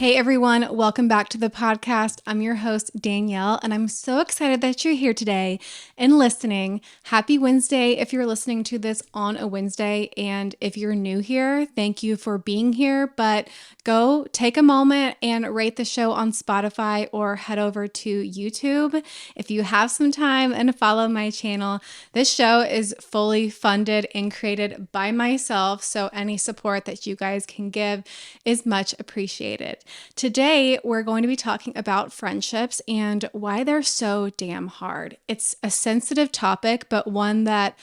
Hey everyone, welcome back to the podcast. I'm your host, Danielle, and I'm so excited that you're here today and listening. Happy Wednesday if you're listening to this on a Wednesday, and if you're new here, thank you for being here, but go take a moment and rate the show on Spotify or head over to YouTube if you have some time and follow my channel. This show is fully funded and created by myself, so any support that you guys can give is much appreciated. Today, we're going to be talking about friendships and why they're so damn hard. It's a sensitive topic, but one that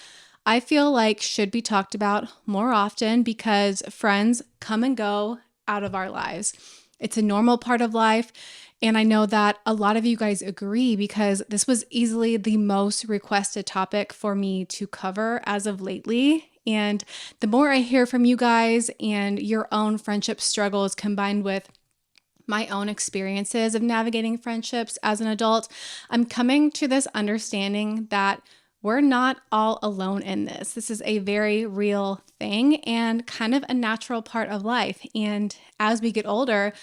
I feel like should be talked about more often because friends come and go out of our lives. It's a normal part of life. And I know that a lot of you guys agree because this was easily the most requested topic for me to cover as of lately. And the more I hear from you guys and your own friendship struggles combined with my own experiences of navigating friendships as an adult, I'm coming to this understanding that we're not all alone in this. This is a very real thing and kind of a natural part of life. And as we get older,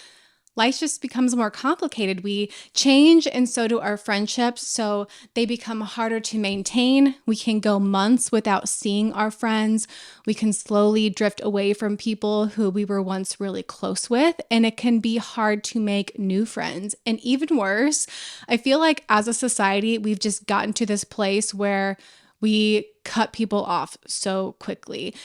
life just becomes more complicated. We change, and so do our friendships. So they become harder to maintain. We can go months without seeing our friends. We can slowly drift away from people who we were once really close with, and it can be hard to make new friends. And even worse, I feel like as a society, we've just gotten to this place where we cut people off so quickly,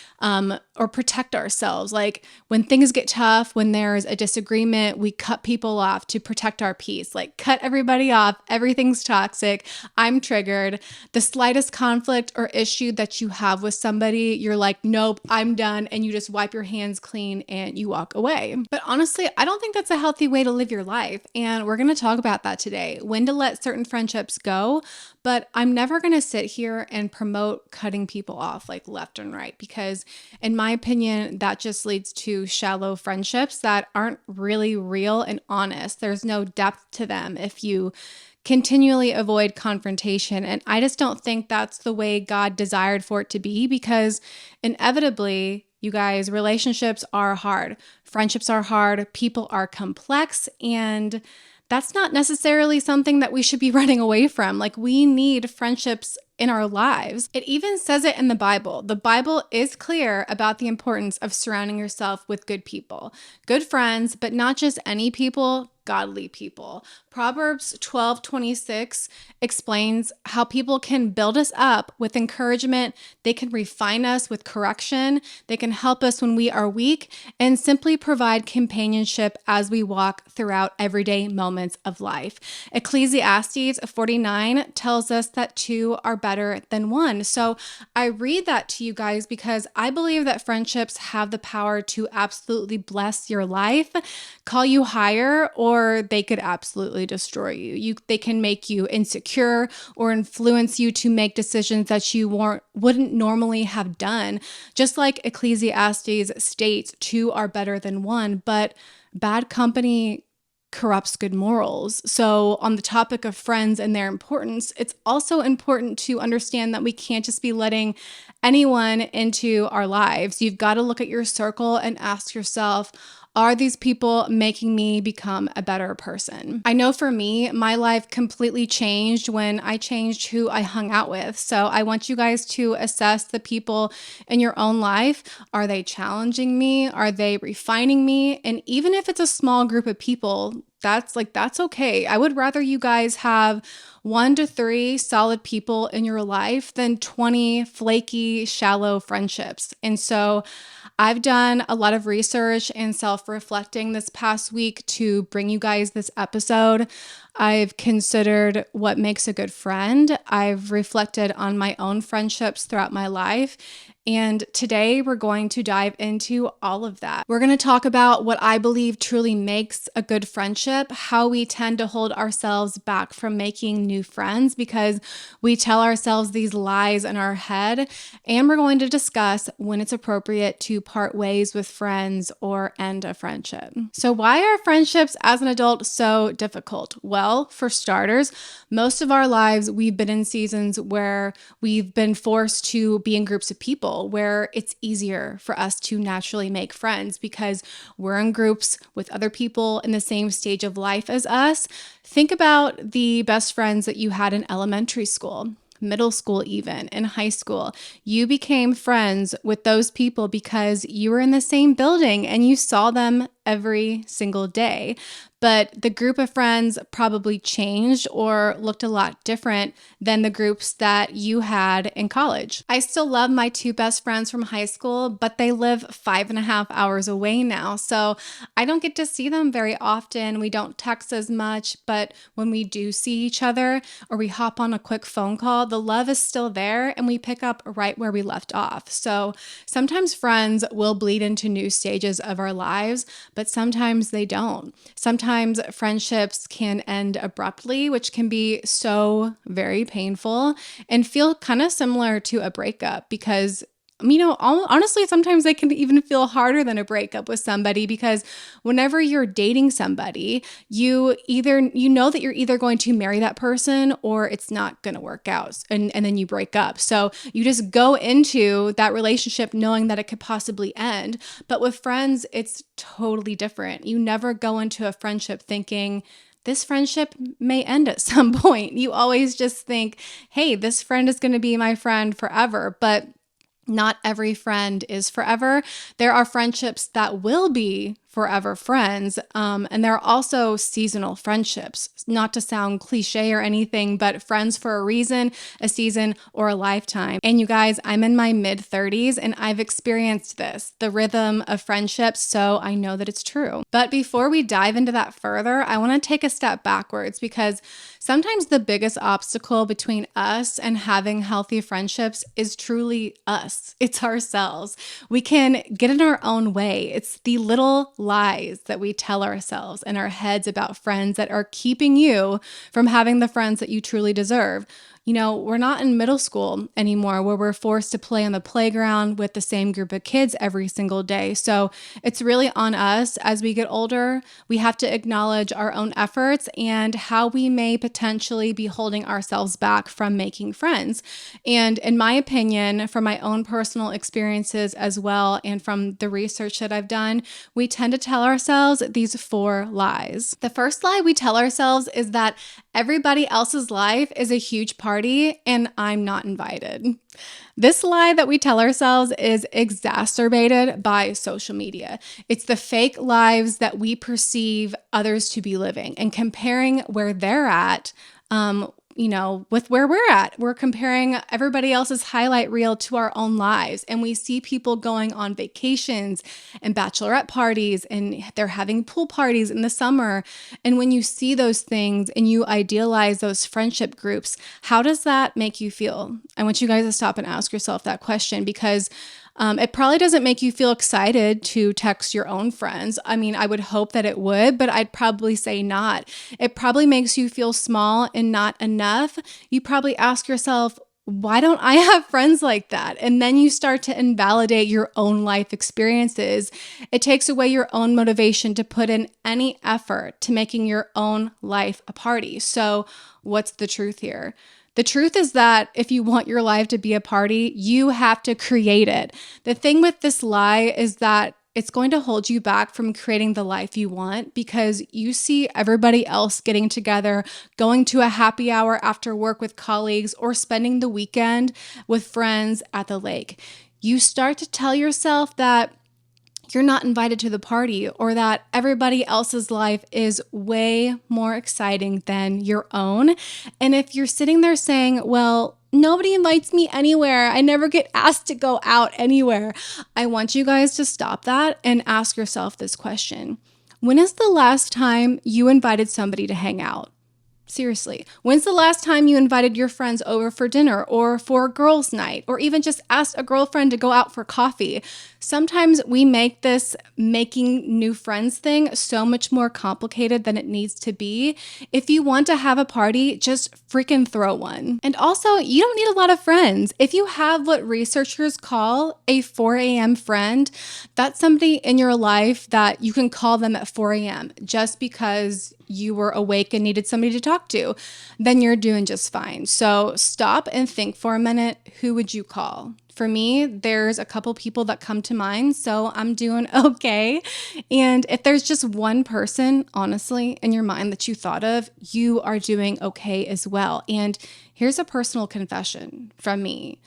or protect ourselves. Like when things get tough, when there's a disagreement, we cut people off to protect our peace. Like cut everybody off. Everything's toxic. I'm triggered. The slightest conflict or issue that you have with somebody, you're like, nope, I'm done. And you just wipe your hands clean and you walk away. But honestly, I don't think that's a healthy way to live your life. And we're going to talk about that today. When to let certain friendships go. But I'm never going to sit here and promote cutting people off like left and right, because in my opinion, that just leads to shallow friendships that aren't really real and honest. There's no depth to them if you continually avoid confrontation. And I just don't think that's the way God desired for it to be, because inevitably, you guys, relationships are hard. Friendships are hard. People are complex, and that's not necessarily something that we should be running away from. Like, we need friendships in our lives. It even says it in the Bible. The Bible is clear about the importance of surrounding yourself with good people, good friends, but not just any people, godly people. Proverbs 12:26 explains how people can build us up with encouragement. They can refine us with correction. They can help us when we are weak and simply provide companionship as we walk throughout everyday moments of life. Ecclesiastes 49 tells us that two are better than one. So I read that to you guys because I believe that friendships have the power to absolutely bless your life, call you higher, or they could absolutely destroy you. They can make you insecure or influence you to make decisions that you wouldn't normally have done. Just like Ecclesiastes states, two are better than one, but bad company corrupts good morals. So on the topic of friends and their importance, it's also important to understand that we can't just be letting anyone into our lives. You've got to look at your circle and ask yourself, are these people making me become a better person? I know for me, my life completely changed when I changed who I hung out with. So I want you guys to assess the people in your own life. Are they challenging me? Are they refining me? And even if it's a small group of people, that's okay. I would rather you guys have 1 to 3 solid people in your life than 20 flaky, shallow friendships. And so I've done a lot of research and self-reflecting this past week to bring you guys this episode. I've considered what makes a good friend. I've reflected on my own friendships throughout my life. And today we're going to dive into all of that. We're going to talk about what I believe truly makes a good friendship, how we tend to hold ourselves back from making new friends because we tell ourselves these lies in our head. And we're going to discuss when it's appropriate to part ways with friends or end a friendship. So why are friendships as an adult so difficult? Well, for starters, most of our lives we've been in seasons where we've been forced to be in groups of people where it's easier for us to naturally make friends because we're in groups with other people in the same stage of life as us. Think about the best friends that you had in elementary school, middle school, even in high school. You became friends with those people because you were in the same building and you saw them every single day. But the group of friends probably changed or looked a lot different than the groups that you had in college. I still love my two best friends from high school, but they live 5.5 hours away now. So I don't get to see them very often. We don't text as much, but when we do see each other or we hop on a quick phone call, the love is still there and we pick up right where we left off. So sometimes friends will bleed into new stages of our lives, but sometimes they don't. Sometimes friendships can end abruptly, which can be so very painful and feel kind of similar to a breakup because honestly, sometimes they can even feel harder than a breakup with somebody because whenever you're dating somebody, you know that you're either going to marry that person or it's not going to work out and then you break up. So you just go into that relationship knowing that it could possibly end. But with friends, it's totally different. You never go into a friendship thinking, this friendship may end at some point. You always just think, hey, this friend is going to be my friend forever. But not every friend is forever. There are friendships that will be forever friends. And there are also seasonal friendships, not to sound cliche or anything, but friends for a reason, a season, or a lifetime. And you guys, I'm in my mid-30s and I've experienced this, the rhythm of friendships, so I know that it's true. But before we dive into that further, I want to take a step backwards because sometimes the biggest obstacle between us and having healthy friendships is truly us. It's ourselves. We can get in our own way. It's the little lies that we tell ourselves in our heads about friends that are keeping you from having the friends that you truly deserve. We're not in middle school anymore where we're forced to play on the playground with the same group of kids every single day. So it's really on us as we get older. We have to acknowledge our own efforts and how we may potentially be holding ourselves back from making friends. And in my opinion, from my own personal experiences as well, and from the research that I've done, we tend to tell ourselves these 4 lies. The first lie we tell ourselves is that everybody else's life is a huge party and I'm not invited. This lie that we tell ourselves is exacerbated by social media. It's the fake lives that we perceive others to be living and comparing where they're at, with where we're at. We're comparing everybody else's highlight reel to our own lives. And we see people going on vacations and bachelorette parties, and they're having pool parties in the summer. And when you see those things and you idealize those friendship groups, how does that make you feel? I want you guys to stop and ask yourself that question because it probably doesn't make you feel excited to text your own friends. I mean, I would hope that it would, but I'd probably say not. It probably makes you feel small and not enough. You probably ask yourself, why don't I have friends like that? And then you start to invalidate your own life experiences. It takes away your own motivation to put in any effort to making your own life a party. So what's the truth here? The truth is that if you want your life to be a party, you have to create it. The thing with this lie is that it's going to hold you back from creating the life you want because you see everybody else getting together, going to a happy hour after work with colleagues, or spending the weekend with friends at the lake. You start to tell yourself that you're not invited to the party or that everybody else's life is way more exciting than your own. And if you're sitting there saying, well, nobody invites me anywhere, I never get asked to go out anywhere, I want you guys to stop that and ask yourself this question. When is the last time you invited somebody to hang out? Seriously, when's the last time you invited your friends over for dinner or for a girls' night, or even just asked a girlfriend to go out for coffee? Sometimes we make this making new friends thing so much more complicated than it needs to be. If you want to have a party, just freaking throw one. And also, you don't need a lot of friends. If you have what researchers call a 4 a.m. friend, that's somebody in your life that you can call them at 4 a.m. just because you were awake and needed somebody to talk to, then you're doing just fine. So stop and think for a minute, who would you call? For me, there's a couple people that come to mind, so I'm doing okay. And if there's just one person, honestly, in your mind that you thought of, you are doing okay as well. And here's a personal confession from me.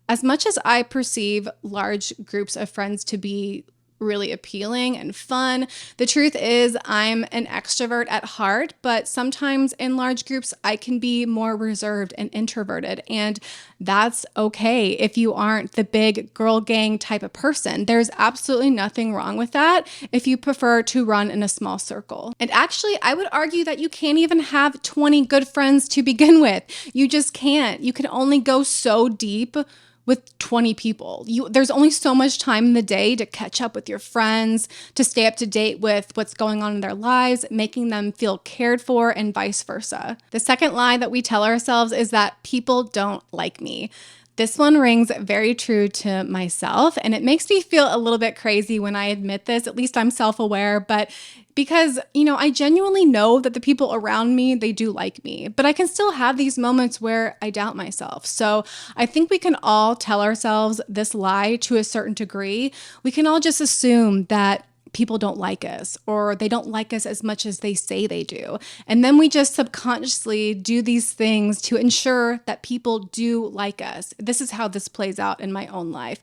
As much as I perceive large groups of friends to be really appealing and fun, the truth is I'm an extrovert at heart, but sometimes in large groups I can be more reserved and introverted, and that's okay if you aren't the big girl gang type of person. There's absolutely nothing wrong with that if you prefer to run in a small circle. And actually, I would argue that you can't even have 20 good friends to begin with. You just can't. You can only go so deep with 20 people. There's only so much time in the day to catch up with your friends, to stay up to date with what's going on in their lives, making them feel cared for, and vice versa. The second lie that we tell ourselves is that people don't like me. This one rings very true to myself, and it makes me feel a little bit crazy when I admit this. At least I'm self-aware, but because, I genuinely know that the people around me, they do like me, but I can still have these moments where I doubt myself. So I think we can all tell ourselves this lie to a certain degree. We can all just assume that people don't like us, or they don't like us as much as they say they do. And then we just subconsciously do these things to ensure that people do like us. This is how this plays out in my own life.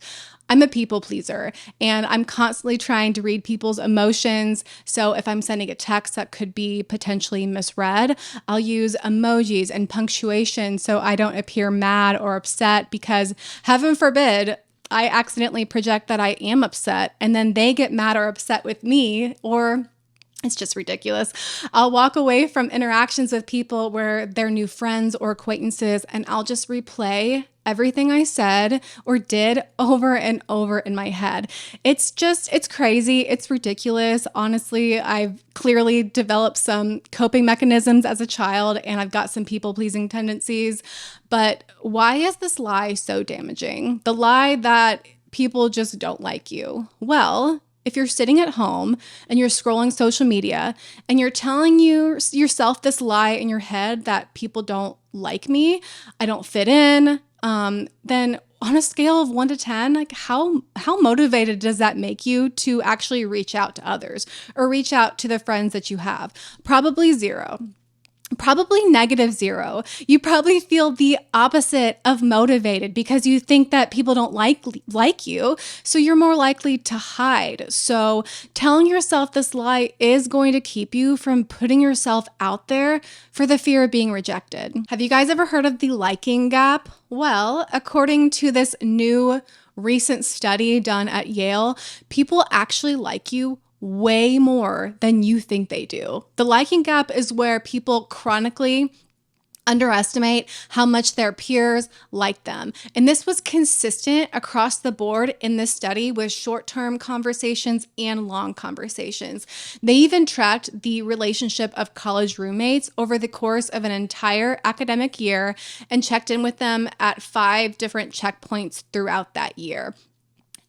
I'm a people pleaser, and I'm constantly trying to read people's emotions. So if I'm sending a text that could be potentially misread, I'll use emojis and punctuation so I don't appear mad or upset, because heaven forbid I accidentally project that I am upset and then they get mad or upset with me, or it's just ridiculous. I'll walk away from interactions with people where they're new friends or acquaintances, and I'll just replay everything I said or did over and over in my head. It's crazy. It's ridiculous. Honestly, I've clearly developed some coping mechanisms as a child, and I've got some people-pleasing tendencies. But why is this lie so damaging? The lie that people just don't like you. Well, if you're sitting at home and you're scrolling social media and you're telling yourself this lie in your head that people don't like me, I don't fit in, then on a scale of 1 to 10, like how motivated does that make you to actually reach out to others or reach out to the friends that you have? Probably 0. Probably -0. You probably feel the opposite of motivated because you think that people don't like you, so you're more likely to hide. So telling yourself this lie is going to keep you from putting yourself out there for the fear of being rejected. Have you guys ever heard of the liking gap? Well, according to this new recent study done at Yale, people actually like you way more than you think they do. The liking gap is where people chronically underestimate how much their peers like them. And this was consistent across the board in this study with short-term conversations and long conversations. They even tracked the relationship of college roommates over the course of an entire academic year and checked in with them at 5 different checkpoints throughout that year,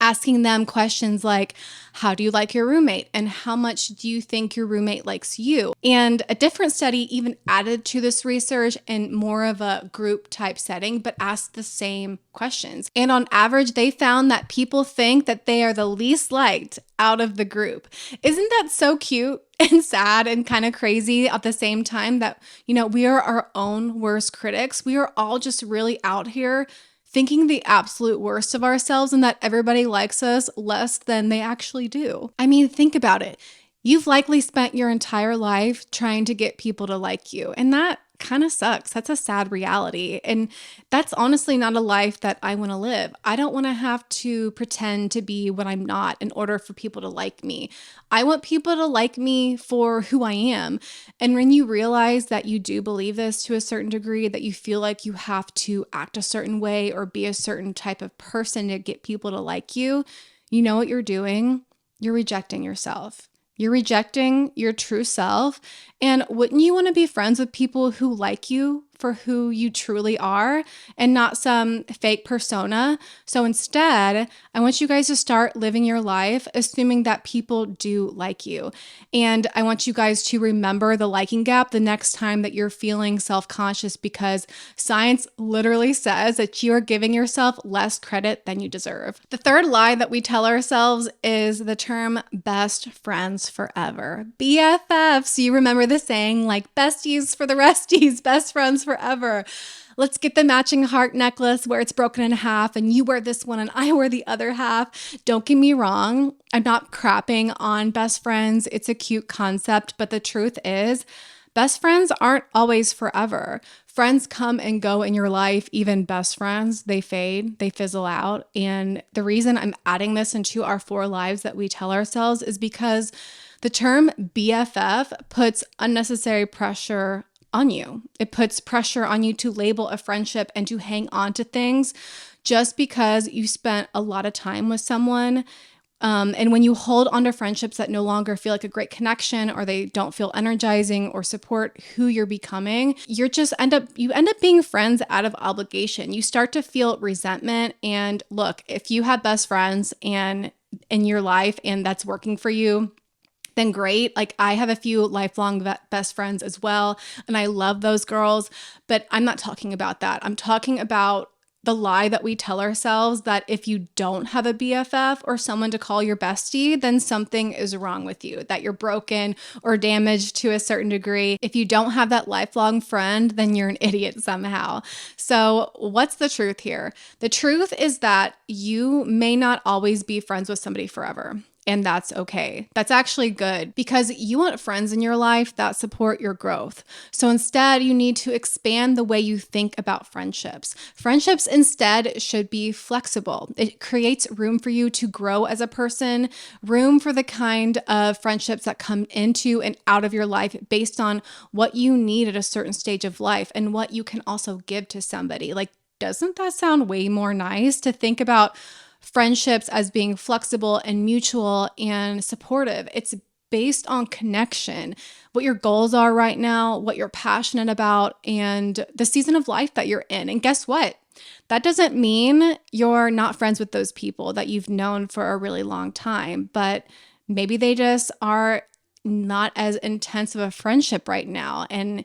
asking them questions like, how do you like your roommate? And how much do you think your roommate likes you? And a different study even added to this research in more of a group type setting, but asked the same questions. And on average, they found that people think that they are the least liked out of the group. Isn't that so cute and sad and kind of crazy at the same time that, we are our own worst critics? We are all just really out here thinking the absolute worst of ourselves and that everybody likes us less than they actually do. I mean, think about it. You've likely spent your entire life trying to get people to like you, and that kind of sucks. That's a sad reality. And that's honestly not a life that I want to live. I don't want to have to pretend to be what I'm not in order for people to like me. I want people to like me for who I am. And when you realize that you do believe this to a certain degree, that you feel like you have to act a certain way or be a certain type of person to get people to like you know what you're doing? You're rejecting yourself. You're rejecting your true self. And wouldn't you want to be friends with people who like you for who you truly are and not some fake persona? So instead, I want you guys to start living your life assuming that people do like you. And I want you guys to remember the liking gap the next time that you're feeling self-conscious, because science literally says that you are giving yourself less credit than you deserve. The third lie that we tell ourselves is the term best friends forever. BFFs. You remember the saying, like besties for the resties, best friends forever. Let's get the matching heart necklace where it's broken in half and you wear this one and I wear the other half. Don't get me wrong. I'm not crapping on best friends. It's a cute concept, but the truth is best friends aren't always forever. Friends come and go in your life, even best friends, they fade, they fizzle out. And the reason I'm adding this into our 4 lives that we tell ourselves is because the term BFF puts unnecessary pressure on you. It puts pressure on you to label a friendship and to hang on to things just because you spent a lot of time with someone. And when you hold onto friendships that no longer feel like a great connection, or they don't feel energizing or support who you're becoming, you end up being friends out of obligation. You start to feel resentment. And look, if you have best friends and in your life and that's working for you, then great. Like I have a few lifelong best friends as well, and I love those girls, but I'm not talking about that. I'm talking about the lie that we tell ourselves that if you don't have a BFF or someone to call your bestie, then something is wrong with you, that you're broken or damaged to a certain degree. If you don't have that lifelong friend, then you're an idiot somehow. So what's the truth here? The truth is that you may not always be friends with somebody forever. And that's okay. That's actually good because you want friends in your life that support your growth. So instead, you need to expand the way you think about friendships. Friendships instead should be flexible. It creates room for you to grow as a person, room for the kind of friendships that come into and out of your life based on what you need at a certain stage of life and what you can also give to somebody. Like, doesn't that sound way more nice to think about friendships as being flexible and mutual and supportive? It's based on connection, what your goals are right now, what you're passionate about, and the season of life that you're in. And guess what? That doesn't mean you're not friends with those people that you've known for a really long time, but maybe they just are not as intense of a friendship right now. And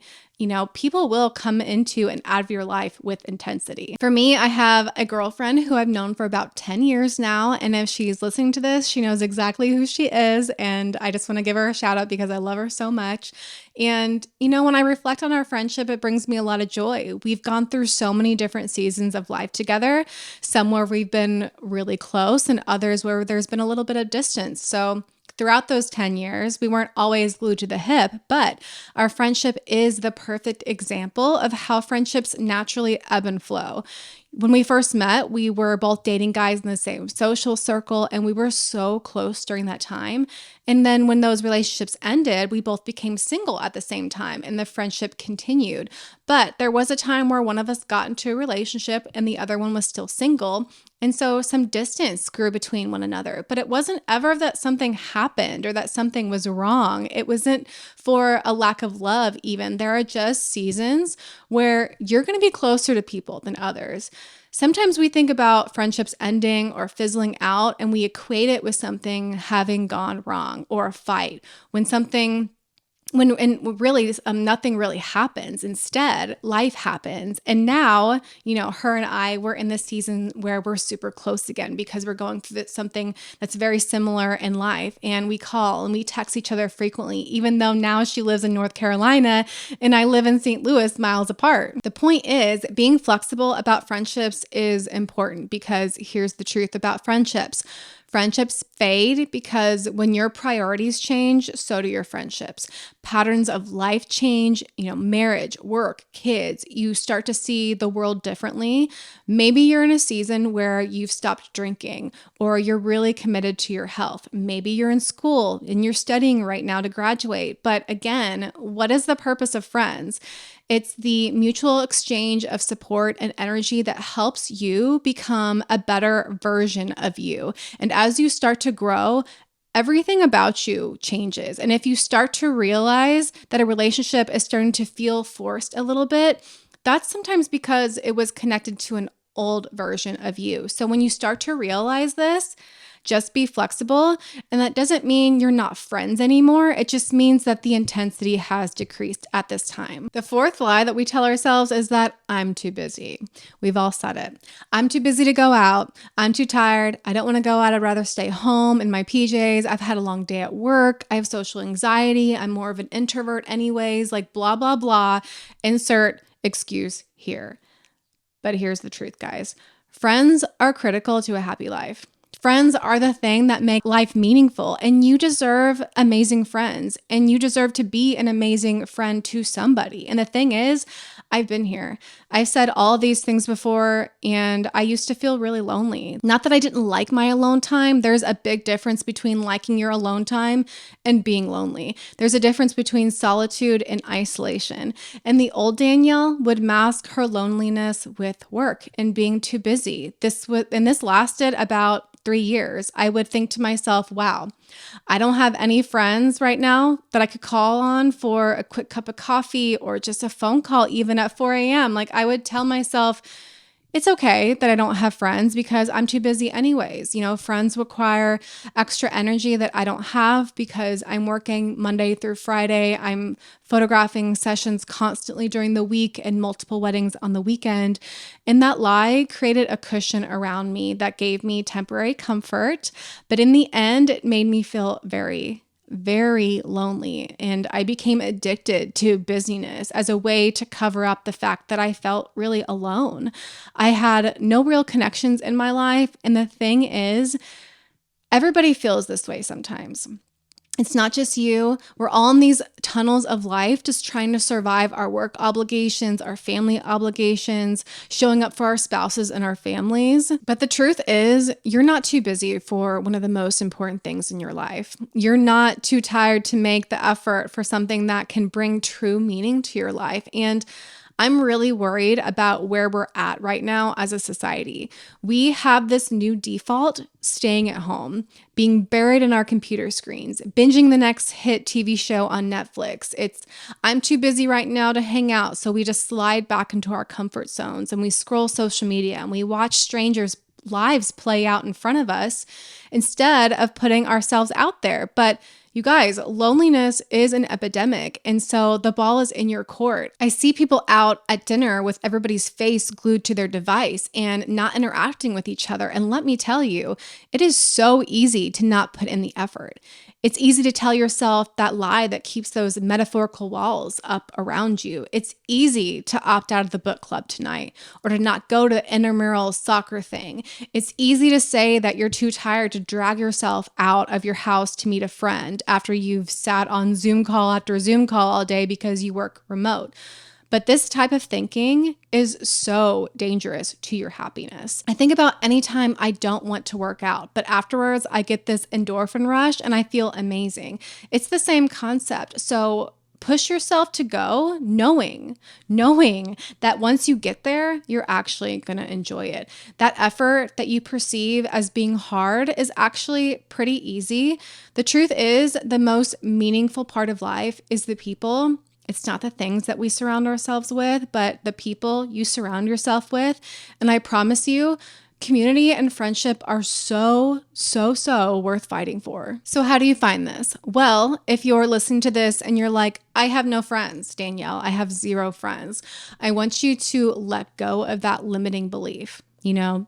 people will come into and out of your life with intensity. For me, I have a girlfriend who I've known for about 10 years now. And if she's listening to this, she knows exactly who she is. And I just want to give her a shout out because I love her so much. And, when I reflect on our friendship, it brings me a lot of joy. We've gone through so many different seasons of life together, some where we've been really close and others where there's been a little bit of distance. So throughout those 10 years, we weren't always glued to the hip, but our friendship is the perfect example of how friendships naturally ebb and flow. When we first met, we were both dating guys in the same social circle, and we were so close during that time. And then when those relationships ended, we both became single at the same time, and the friendship continued. But there was a time where one of us got into a relationship and the other one was still single. And so some distance grew between one another. But it wasn't ever that something happened or that something was wrong. It wasn't for a lack of love even. There are just seasons where you're going to be closer to people than others. Sometimes we think about friendships ending or fizzling out and we equate it with something having gone wrong or a fight. Nothing really happens. Instead, life happens. And now, her and I, we're in this season where we're super close again because we're going through something that's very similar in life. And we call and we text each other frequently, even though now she lives in North Carolina and I live in St. Louis, miles apart. The point is, being flexible about friendships is important because here's the truth about friendships. Friendships fade because when your priorities change, so do your friendships. Patterns of life change, marriage, work, kids. You start to see the world differently. Maybe you're in a season where you've stopped drinking or you're really committed to your health. Maybe you're in school and you're studying right now to graduate. But again, what is the purpose of friends? It's the mutual exchange of support and energy that helps you become a better version of you. And as you start to grow, everything about you changes. And if you start to realize that a relationship is starting to feel forced a little bit, that's sometimes because it was connected to an old version of you. So when you start to realize this, just be flexible. And that doesn't mean you're not friends anymore. It just means that the intensity has decreased at this time. The fourth lie that we tell ourselves is that I'm too busy. We've all said it. I'm too busy to go out. I'm too tired. I don't want to go out. I'd rather stay home in my PJs. I've had a long day at work. I have social anxiety. I'm more of an introvert anyways, like blah, blah, blah. Insert excuse here. But here's the truth, guys. Friends are critical to a happy life. Friends are the thing that make life meaningful, and you deserve amazing friends, and you deserve to be an amazing friend to somebody. And the thing is, I've been here. I've said all these things before, and I used to feel really lonely. Not that I didn't like my alone time. There's a big difference between liking your alone time and being lonely. There's a difference between solitude and isolation. And the old Danielle would mask her loneliness with work and being too busy. This lasted about 3 years. I would think to myself, wow, I don't have any friends right now that I could call on for a quick cup of coffee or just a phone call, even at 4 a.m. Like I would tell myself, it's okay that I don't have friends because I'm too busy anyways. Friends require extra energy that I don't have because I'm working Monday through Friday. I'm photographing sessions constantly during the week and multiple weddings on the weekend. And that lie created a cushion around me that gave me temporary comfort. But in the end, it made me feel very lonely, and I became addicted to busyness as a way to cover up the fact that I felt really alone. I had no real connections in my life, and the thing is, everybody feels this way sometimes. It's not just you. We're all in these tunnels of life just trying to survive our work obligations, our family obligations, showing up for our spouses and our families. But the truth is, you're not too busy for one of the most important things in your life. You're not too tired to make the effort for something that can bring true meaning to your life. And I'm really worried about where we're at right now as a society. We have this new default, staying at home, being buried in our computer screens, binging the next hit TV show on Netflix. I'm too busy right now to hang out, so we just slide back into our comfort zones and we scroll social media and we watch strangers' lives play out in front of us instead of putting ourselves out there. But you guys, loneliness is an epidemic, and so the ball is in your court. I see people out at dinner with everybody's face glued to their device and not interacting with each other. And let me tell you, it is so easy to not put in the effort. It's easy to tell yourself that lie that keeps those metaphorical walls up around you. It's easy to opt out of the book club tonight or to not go to the intramural soccer thing. It's easy to say that you're too tired to drag yourself out of your house to meet a friend after you've sat on Zoom call after Zoom call all day because you work remote. But this type of thinking is so dangerous to your happiness. I think about any time I don't want to work out, but afterwards I get this endorphin rush and I feel amazing. It's the same concept. So push yourself to go knowing that once you get there, you're actually going to enjoy it. That effort that you perceive as being hard is actually pretty easy. The truth is, the most meaningful part of life is the people. It's not the things that we surround ourselves with, but the people you surround yourself with. And I promise you, community and friendship are so worth fighting for. So how do you find this? Well, if you're listening to this and you're like, I have no friends, Danielle, I have 0 friends, I want you to let go of that limiting belief.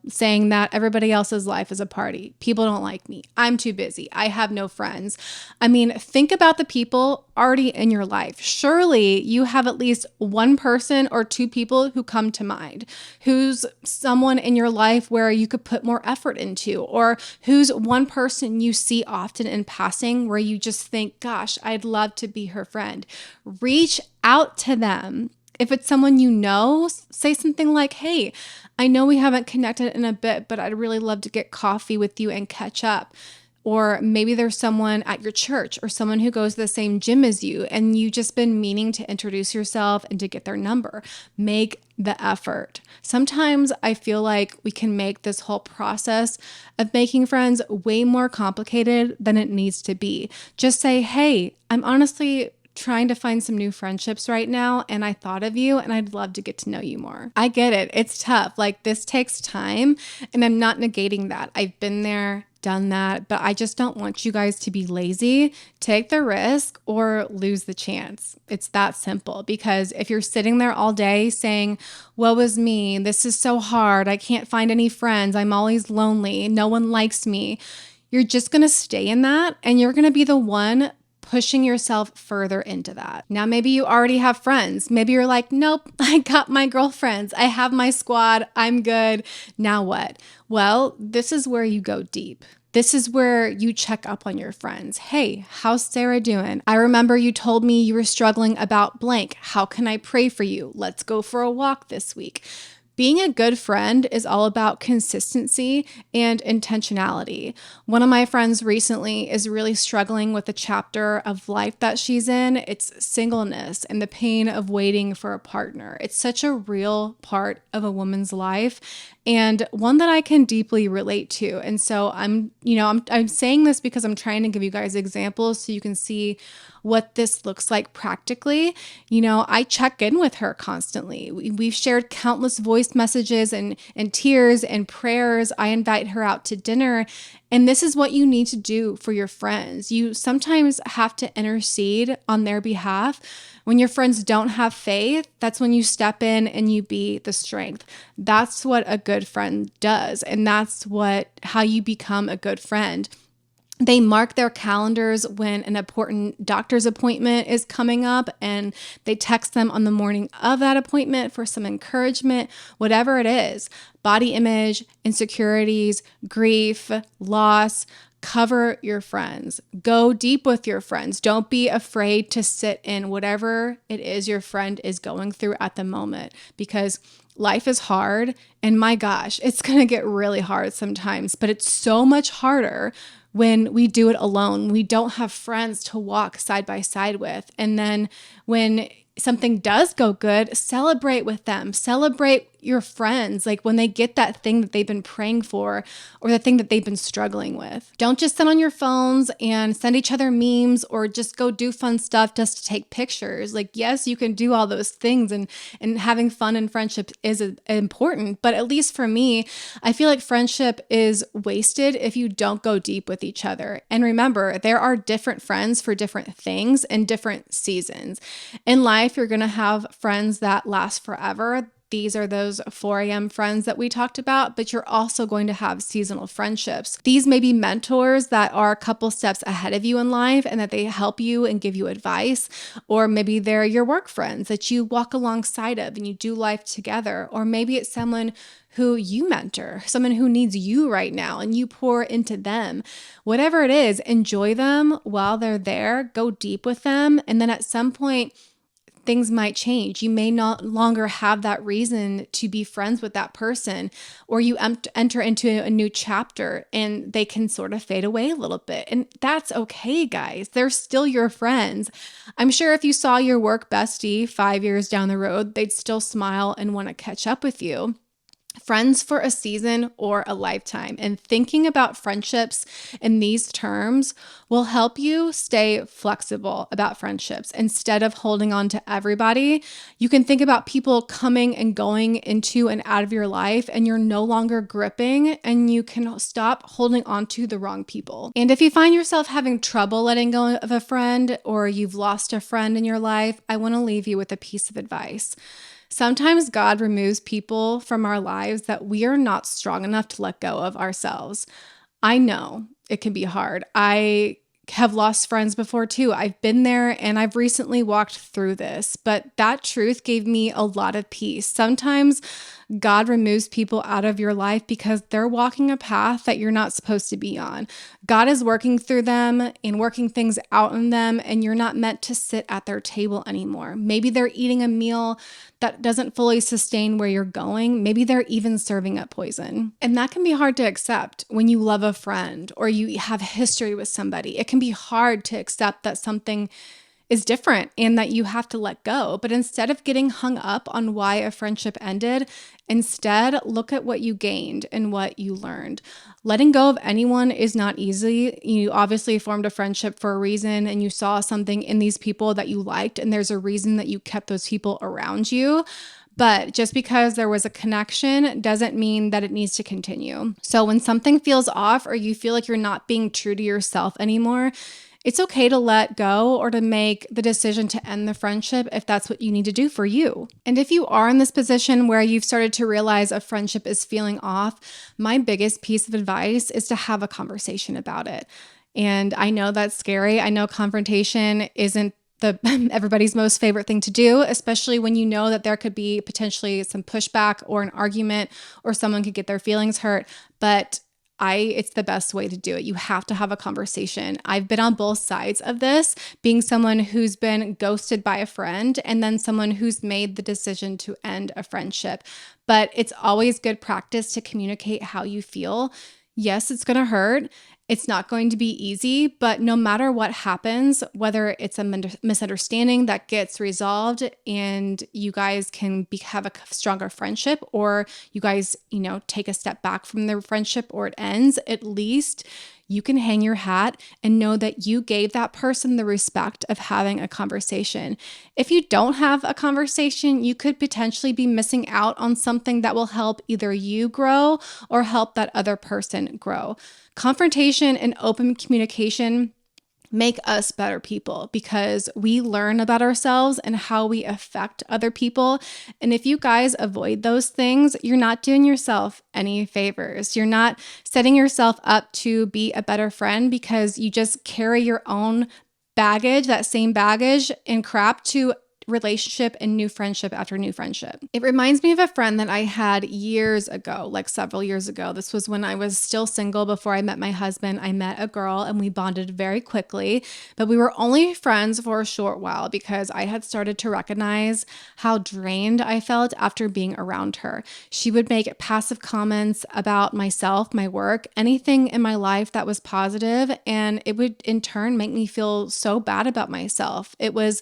saying that everybody else's life is a party. People don't like me. I'm too busy. I have no friends. I mean, think about the people already in your life. Surely you have at least one person or two people who come to mind, who's someone in your life where you could put more effort into, or who's one person you see often in passing where you just think, gosh, I'd love to be her friend. Reach out to them. If it's someone you know, say something like, hey, I know we haven't connected in a bit, but I'd really love to get coffee with you and catch up. Or maybe there's someone at your church or someone who goes to the same gym as you and you've just been meaning to introduce yourself and to get their number. Make the effort. Sometimes I feel like we can make this whole process of making friends way more complicated than it needs to be. Just say, hey, I'm honestly trying to find some new friendships right now, and I thought of you and I'd love to get to know you more. I get it. It's tough. Like, this takes time, and I'm not negating that. I've been there, done that, but I just don't want you guys to be lazy, take the risk, or lose the chance. It's that simple, because if you're sitting there all day saying, woe is me, this is so hard, I can't find any friends, I'm always lonely, no one likes me, you're just going to stay in that, and you're going to be the one pushing yourself further into that. Now, maybe you already have friends. Maybe you're like, nope, I got my girlfriends. I have my squad. I'm good. Now what? Well, this is where you go deep. This is where you check up on your friends. Hey, how's Sarah doing? I remember you told me you were struggling about blank. How can I pray for you? Let's go for a walk this week. Being a good friend is all about consistency and intentionality. One of my friends recently is really struggling with a chapter of life that she's in. It's singleness and the pain of waiting for a partner. It's such a real part of a woman's life, and one that I can deeply relate to. And so I'm saying this because I'm trying to give you guys examples so you can see what this looks like practically. I check in with her constantly. We've shared countless voice messages and tears and prayers. I invite her out to dinner. And this is what you need to do for your friends. You sometimes have to intercede on their behalf. When your friends don't have faith, that's when you step in and you be the strength. That's what a good friend does. And that's how you become a good friend. They mark their calendars when an important doctor's appointment is coming up, and they text them on the morning of that appointment for some encouragement, whatever it is. Body image, insecurities, grief, loss. Cover your friends. Go deep with your friends. Don't be afraid to sit in whatever it is your friend is going through at the moment, because life is hard, and my gosh, it's going to get really hard sometimes, but it's so much harder when we do it alone. We don't have friends to walk side by side with. And then when something does go good, celebrate with them. Celebrate your friends, like when they get that thing that they've been praying for or the thing that they've been struggling with. Don't just sit on your phones and send each other memes or just go do fun stuff just to take pictures. Like, yes, you can do all those things, and having fun in friendship is important. But at least for me, I feel like friendship is wasted if you don't go deep with each other. And remember, there are different friends for different things and different seasons. In life, you're going to have friends that last forever. These are those 4 a.m. friends that we talked about, but you're also going to have seasonal friendships. These may be mentors that are a couple steps ahead of you in life and that they help you and give you advice, or maybe they're your work friends that you walk alongside of and you do life together, or maybe it's someone who you mentor, someone who needs you right now and you pour into them. Whatever it is, enjoy them while they're there, go deep with them, and then at some point, things might change. You may not longer have that reason to be friends with that person, or you enter into a new chapter and they can sort of fade away a little bit. And that's okay, guys. They're still your friends. I'm sure if you saw your work bestie 5 years down the road, they'd still smile and want to catch up with you. Friends for a season or a lifetime. And thinking about friendships in these terms will help you stay flexible about friendships. Instead of holding on to everybody, you can think about people coming and going into and out of your life, and you're no longer gripping, and you can stop holding on to the wrong people. And if you find yourself having trouble letting go of a friend, or you've lost a friend in your life, I want to leave you with a piece of advice. Sometimes God removes people from our lives that we are not strong enough to let go of ourselves. I know it can be hard. I have lost friends before too. I've been there and I've recently walked through this, but that truth gave me a lot of peace. Sometimes God removes people out of your life because they're walking a path that you're not supposed to be on. God is working through them and working things out in them, and you're not meant to sit at their table anymore. Maybe they're eating a meal that doesn't fully sustain where you're going. Maybe they're even serving up poison. And that can be hard to accept when you love a friend or you have history with somebody. It can be hard to accept that something is different and that you have to let go. But instead of getting hung up on why a friendship ended, instead look at what you gained and what you learned. Letting go of anyone is not easy. You obviously formed a friendship for a reason and you saw something in these people that you liked, and there's a reason that you kept those people around you. But just because there was a connection doesn't mean that it needs to continue. So when something feels off or you feel like you're not being true to yourself anymore, it's okay to let go or to make the decision to end the friendship if that's what you need to do for you. And if you are in this position where you've started to realize a friendship is feeling off, my biggest piece of advice is to have a conversation about it. And I know that's scary. I know confrontation isn't the everybody's most favorite thing to do, especially when you know that there could be potentially some pushback or an argument or someone could get their feelings hurt. But it's the best way to do it. You have to have a conversation. I've been on both sides of this, being someone who's been ghosted by a friend and then someone who's made the decision to end a friendship. But it's always good practice to communicate how you feel. Yes, it's going to hurt. It's not going to be easy, but no matter what happens, whether it's a misunderstanding that gets resolved and you guys can have a stronger friendship, or you guys, take a step back from the friendship or it ends, at least you can hang your hat and know that you gave that person the respect of having a conversation. If you don't have a conversation, you could potentially be missing out on something that will help either you grow or help that other person grow. Confrontation and open communication make us better people because we learn about ourselves and how we affect other people. And if you guys avoid those things, you're not doing yourself any favors. You're not setting yourself up to be a better friend because you just carry your own baggage, that same baggage and crap to relationship and new friendship after new friendship. It reminds me of a friend that I had years ago, like several years ago. This was when I was still single before I met my husband. I met a girl and we bonded very quickly, but we were only friends for a short while because I had started to recognize how drained I felt after being around her. She would make passive comments about myself, my work, anything in my life that was positive, and it would in turn make me feel so bad about myself. It was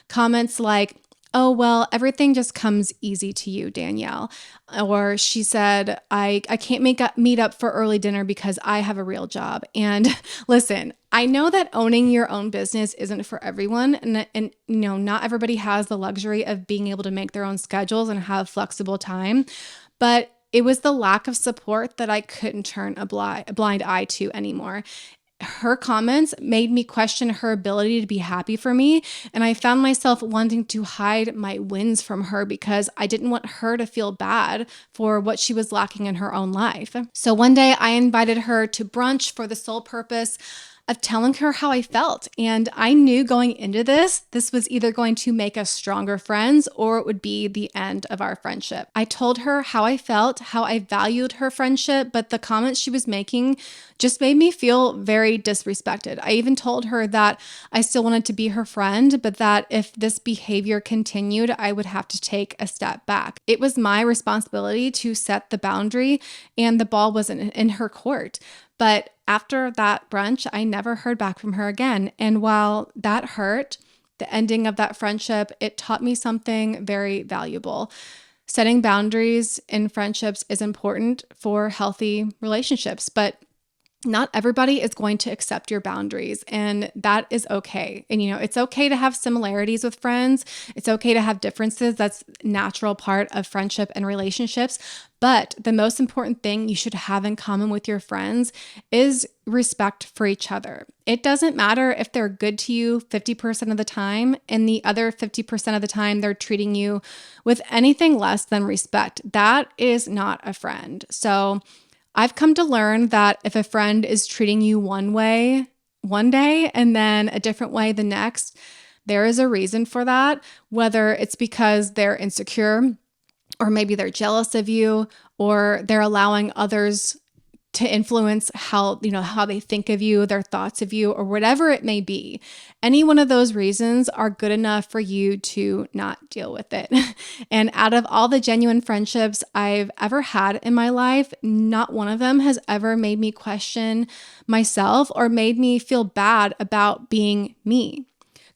comments like, "Oh, well, everything just comes easy to you, Danielle." Or she said, I can't meet up for early dinner because I have a real job. And listen, I know that owning your own business isn't for everyone. And not everybody has the luxury of being able to make their own schedules and have flexible time. But it was the lack of support that I couldn't turn a blind eye to anymore. Her comments made me question her ability to be happy for me, and I found myself wanting to hide my wins from her because I didn't want her to feel bad for what she was lacking in her own life. So one day I invited her to brunch for the sole purpose of telling her how I felt. And I knew going into this was either going to make us stronger friends or it would be the end of our friendship. I told her how I felt, how I valued her friendship, but the comments she was making just made me feel very disrespected. I even told her that I still wanted to be her friend, but that if this behavior continued, I would have to take a step back. It was my responsibility to set the boundary, and the ball wasn't in her court. But after that brunch, I never heard back from her again. And while that hurt, the ending of that friendship, it taught me something very valuable. Setting boundaries in friendships is important for healthy relationships, but not everybody is going to accept your boundaries, and that is okay. And it's okay to have similarities with friends. It's okay to have differences. That's a natural part of friendship and relationships. But the most important thing you should have in common with your friends is respect for each other. It doesn't matter if they're good to you 50% of the time and the other 50% of the time they're treating you with anything less than respect. That is not a friend. So I've come to learn that if a friend is treating you one way one day and then a different way the next, there is a reason for that, whether it's because they're insecure or maybe they're jealous of you or they're allowing others to influence how they think of you, their thoughts of you, or whatever it may be. Any one of those reasons are good enough for you to not deal with it. And out of all the genuine friendships I've ever had in my life, not one of them has ever made me question myself or made me feel bad about being me.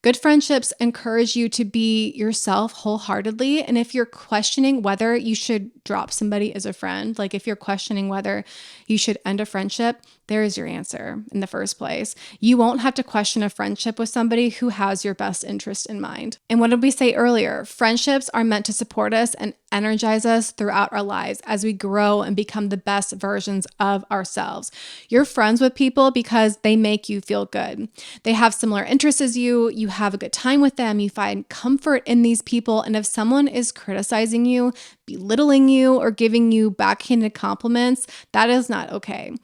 Good friendships encourage you to be yourself wholeheartedly. And if you're questioning whether you should drop somebody as a friend, like if you're questioning whether you should end a friendship, there is your answer in the first place. You won't have to question a friendship with somebody who has your best interest in mind. And what did we say earlier? Friendships are meant to support us and energize us throughout our lives as we grow and become the best versions of ourselves. You're friends with people because they make you feel good. They have similar interests as you. You have a good time with them. You find comfort in these people. And if someone is criticizing you, belittling you, or giving you backhanded compliments, that is not okay.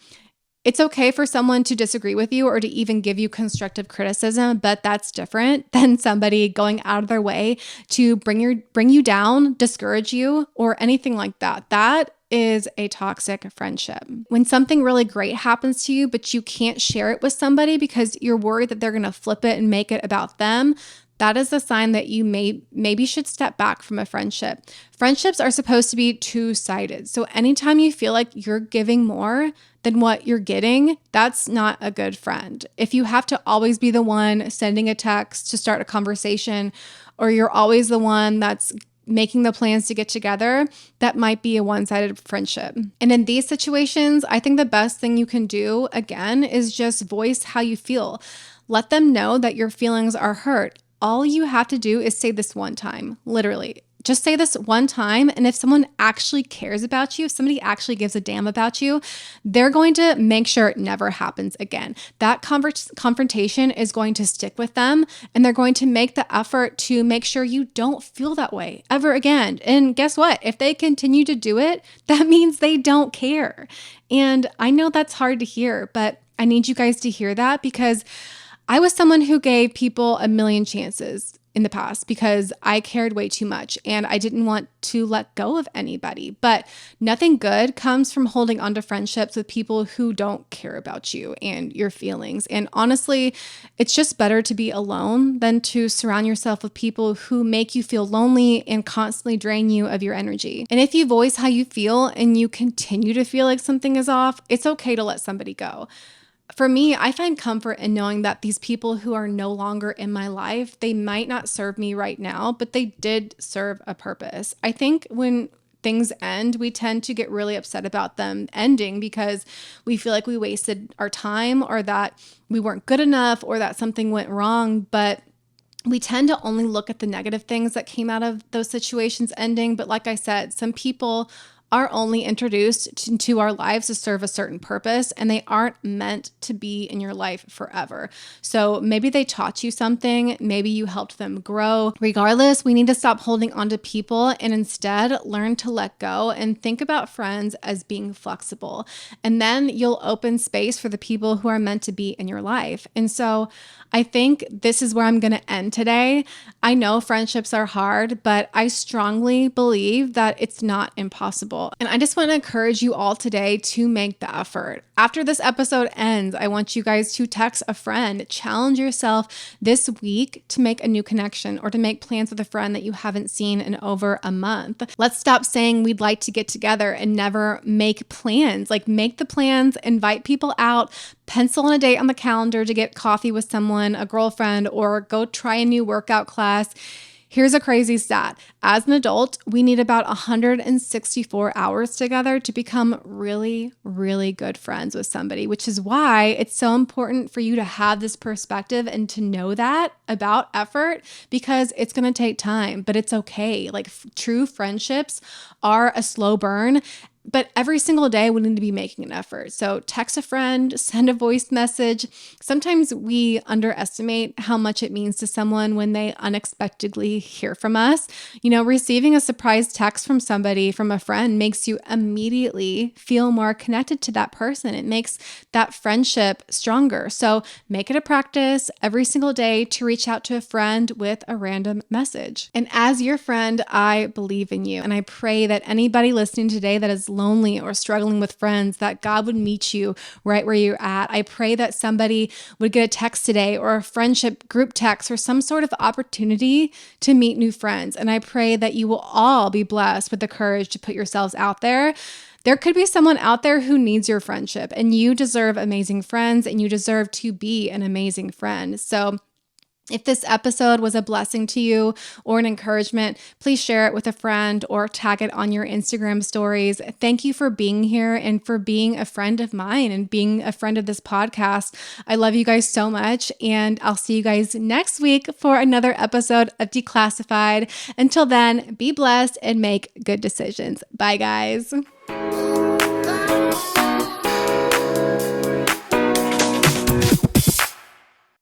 It's okay for someone to disagree with you or to even give you constructive criticism, but that's different than somebody going out of their way to bring you down, discourage you, or anything like that. That is a toxic friendship. When something really great happens to you, but you can't share it with somebody because you're worried that they're going to flip it and make it about them, that is a sign that you maybe should step back from a friendship. Friendships are supposed to be two-sided. So anytime you feel like you're giving more than what you're getting, that's not a good friend. If you have to always be the one sending a text to start a conversation, or you're always the one that's making the plans to get together, that might be a one-sided friendship. And in these situations, I think the best thing you can do, again, is just voice how you feel. Let them know that your feelings are hurt. All you have to do is say this one time, literally. Just say this one time, and if someone actually cares about you, if somebody actually gives a damn about you, they're going to make sure it never happens again. That confrontation is going to stick with them, and they're going to make the effort to make sure you don't feel that way ever again. And guess what? If they continue to do it, that means they don't care. And I know that's hard to hear, but I need you guys to hear that because I was someone who gave people a million chances in the past because I cared way too much and I didn't want to let go of anybody. But nothing good comes from holding on to friendships with people who don't care about you and your feelings. And honestly, it's just better to be alone than to surround yourself with people who make you feel lonely and constantly drain you of your energy. And if you voice how you feel and you continue to feel like something is off, it's okay to let somebody go. For me, I find comfort in knowing that these people who are no longer in my life, they might not serve me right now, but they did serve a purpose. I think when things end, we tend to get really upset about them ending because we feel like we wasted our time or that we weren't good enough or that something went wrong. But we tend to only look at the negative things that came out of those situations ending. But like I said, some people are only introduced into our lives to serve a certain purpose, and they aren't meant to be in your life forever. So maybe they taught you something, maybe you helped them grow. Regardless, we need to stop holding on to people and instead learn to let go and think about friends as being flexible. And then you'll open space for the people who are meant to be in your life. And so I think this is where I'm going to end today. I know friendships are hard, but I strongly believe that it's not impossible. And I just want to encourage you all today to make the effort. After this episode ends, I want you guys to text a friend, challenge yourself this week to make a new connection or to make plans with a friend that you haven't seen in over a month. Let's stop saying we'd like to get together and never make plans. Like, make the plans, invite people out, pencil in a date on the calendar to get coffee with someone, a girlfriend, or go try a new workout class. Here's a crazy stat. As an adult, we need about 164 hours together to become really, really good friends with somebody, which is why it's so important for you to have this perspective and to know that about effort, because it's going to take time, but it's okay. Like true friendships are a slow burn. But every single day, we need to be making an effort. So text a friend, send a voice message. Sometimes we underestimate how much it means to someone when they unexpectedly hear from us. Receiving a surprise text from somebody, from a friend, makes you immediately feel more connected to that person. It makes that friendship stronger. So make it a practice every single day to reach out to a friend with a random message. And as your friend, I believe in you. And I pray that anybody listening today that is lonely or struggling with friends, that God would meet you right where you're at. I pray that somebody would get a text today, or a friendship group text, or some sort of opportunity to meet new friends. And I pray that you will all be blessed with the courage to put yourselves out there. There could be someone out there who needs your friendship, and you deserve amazing friends, and you deserve to be an amazing friend. So if this episode was a blessing to you or an encouragement, please share it with a friend or tag it on your Instagram stories. Thank you for being here and for being a friend of mine and being a friend of this podcast. I love you guys so much, and I'll see you guys next week for another episode of Declassified. Until then, be blessed and make good decisions. Bye, guys.